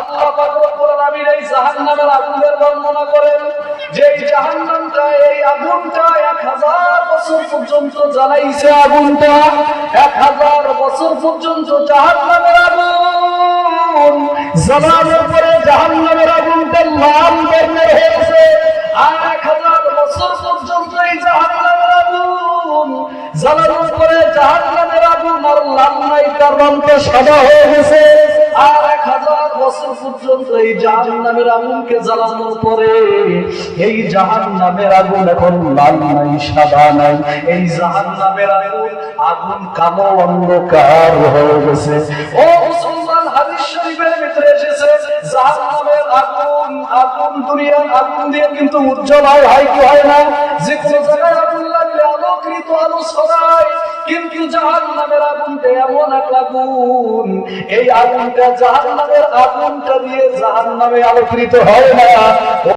আল্লাহ পাক রব্বুল আলামিন এই জাহান্নামের আগুনের বর্ণনা করেন যে এই জাহান্নামটা, এই আগুনটা 1000 বছর পর্যন্ত জ্বালাইছে। আগুনটা 1000 বছর পর্যন্ত জাহান্নামের আগুন জ্বালানোর পরে জাহান্নামের আগুনটা লাল বর্ণের হয়েছে। আর 1000 বছর পর্যন্ত এই জাহান্নামের আগুন জ্বালানোর পরে জাহান্নামের আগুন আর লাল নাই, তার রংটা সাদা হয়ে গেছে। আর 1000 বছর পর্যন্ত এই জাহান্নামের আগুনকে জ্বালানোর পরে এই জাহান্নামের আগুন এখন লাল নাই, সাদা নাই, এই জাহান্নামের আগুন আগুন কালো অন্ধকার হয়ে গেছে। ও মুসলমান, হাদিস শরীফের ভিতরে এসেছে জাহান্নামের আগুন, আগুন দুনিয়ার আগুন দিয়ে কিন্তু উজ্জ্বল হয় কি হয় না? যে কোনো জায়গায় আগুন লাগলে আলোকৃত আলো ছড়ায়, কিন্তু জাহান্নামের আগুনটা এমন এক আগুন, এই আগুনটা জাহান্নামের আগুনটা দিয়ে জাহান্নামে আলোকৃত হয় না।